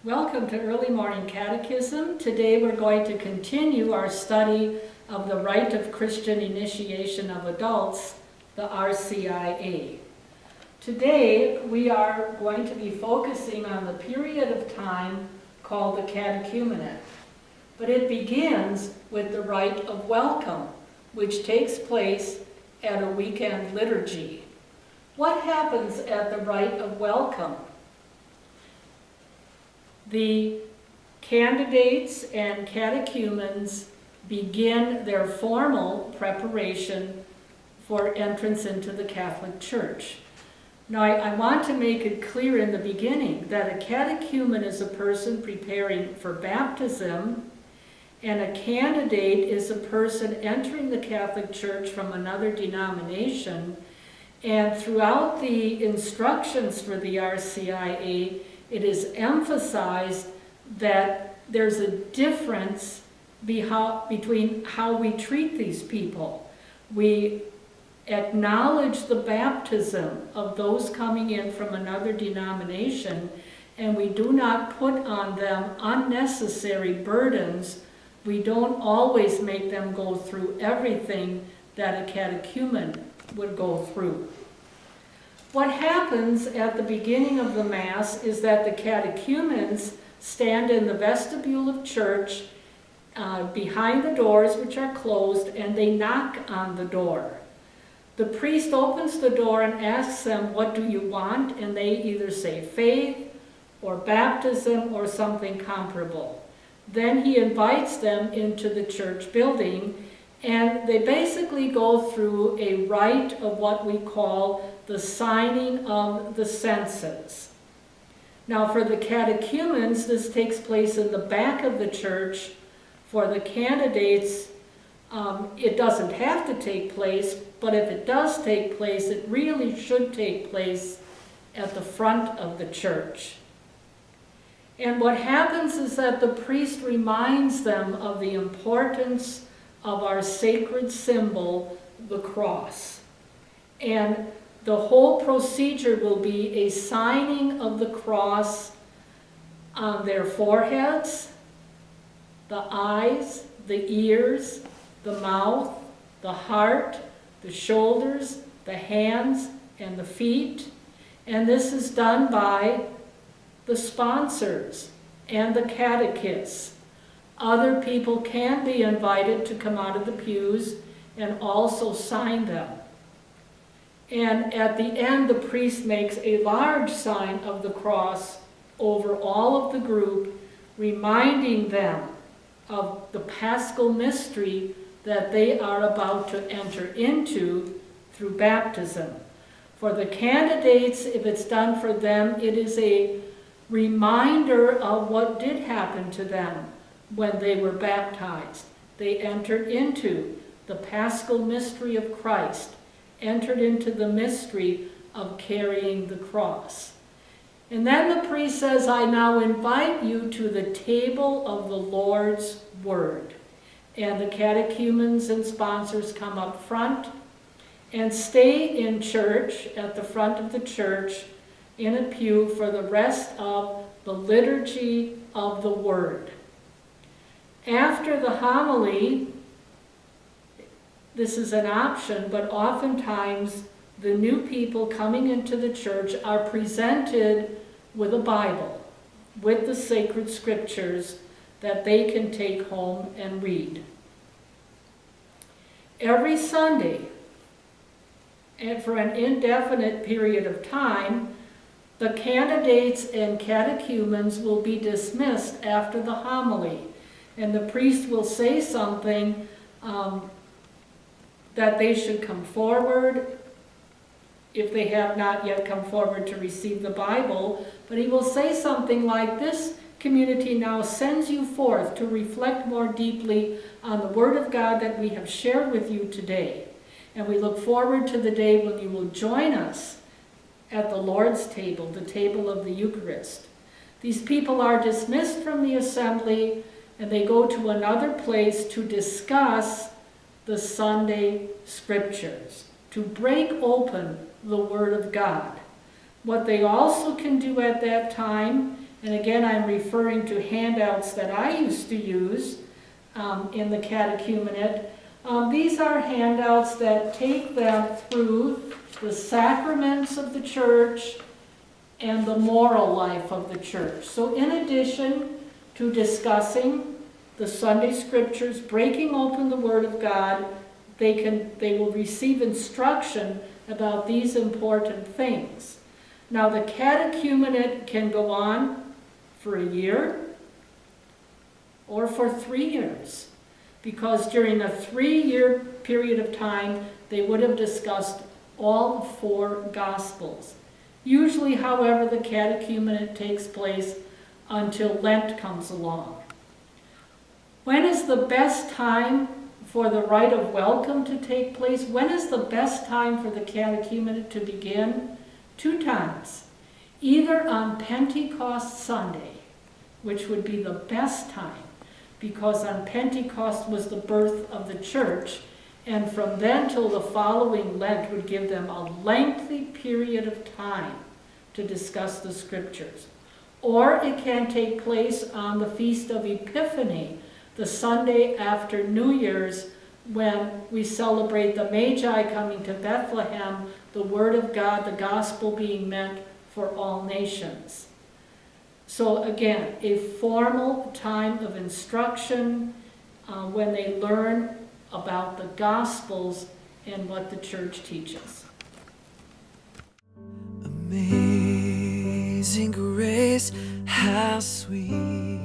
Welcome to Early Morning Catechism. Today we're going to continue our study of the Rite of Christian Initiation of Adults, the RCIA. Today we are going to be focusing on the period of time called the catechumenate. But it begins with the rite of welcome, which takes place at a weekend liturgy. What happens at the rite of welcome? The candidates and catechumens begin their formal preparation for entrance into the Catholic Church. Now, I want to make it clear in the beginning that a catechumen is a person preparing for baptism, and a candidate is a person entering the Catholic Church from another denomination. And throughout the instructions for the RCIA, it is emphasized that there's a difference between how we treat these people. We acknowledge the baptism of those coming in from another denomination, and we do not put on them unnecessary burdens. We don't always make them go through everything that a catechumen would go through. What happens at the beginning of the Mass is that the catechumens stand in the vestibule of church behind the doors, which are closed, and they knock on the door. The priest opens the door and asks them, "What do you want?" And they either say faith or baptism or something comparable. Then he invites them into the church building, and they basically go through a rite of what we call the signing of the senses. Now, for the catechumens, this takes place in the back of the church. For the candidates, it doesn't have to take place, but if it does take place, it really should take place at the front of the church. And what happens is that the priest reminds them of the importance of our sacred symbol, the cross. And the whole procedure will be a signing of the cross on their foreheads, the eyes, the ears, the mouth, the heart, the shoulders, the hands, and the feet. And this is done by the sponsors and the catechists. Other people can be invited to come out of the pews and also sign them. And at the end, the priest makes a large sign of the cross over all of the group, reminding them of the paschal mystery that they are about to enter into through baptism. For the candidates, if it's done for them, it is a reminder of what did happen to them when they were baptized. They entered into the paschal mystery of Christ, entered into the mystery of carrying the cross. And then the priest says, "I now invite you to the table of the Lord's Word." And the catechumens and sponsors come up front and stay in church, at the front of the church, in a pew for the rest of the liturgy of the Word. After the homily, this is an option, but oftentimes the new people coming into the church are presented with a Bible, with the sacred scriptures that they can take home and read. Every Sunday, and for an indefinite period of time, the candidates and catechumens will be dismissed after the homily, and the priest will say something that they should come forward if they have not yet come forward to receive the Bible. But he will say something like, "This community now sends you forth to reflect more deeply on the Word of God that we have shared with you today. And we look forward to the day when you will join us at the Lord's table, the table of the Eucharist." These people are dismissed from the assembly, and they go to another place to discuss the Sunday scriptures, to break open the Word of God. What they also can do at that time, And again, I'm referring to handouts that I used to use in the catechumenate. These are handouts that take them through the sacraments of the church and the moral life of the church. So in addition to discussing the Sunday scriptures, breaking open the Word of God, they will receive instruction about these important things. Now the catechumenate can go on for a year or for 3 years, because during a 3-year period of time they would have discussed all 4 Gospels. Usually, however, the catechumenate takes place until Lent comes along. When is the best time for the rite of welcome to take place? When is the best time for the catechumenate to begin? 2 times. Either on Pentecost Sunday, which would be the best time, because on Pentecost was the birth of the church, and from then till the following Lent would give them a lengthy period of time to discuss the scriptures. Or it can take place on the Feast of Epiphany, the Sunday after New Year's, when we celebrate the Magi coming to Bethlehem, the Word of God, the gospel being meant for all nations. So again, a formal time of instruction when they learn about the Gospels and what the church teaches. Amazing grace, how sweet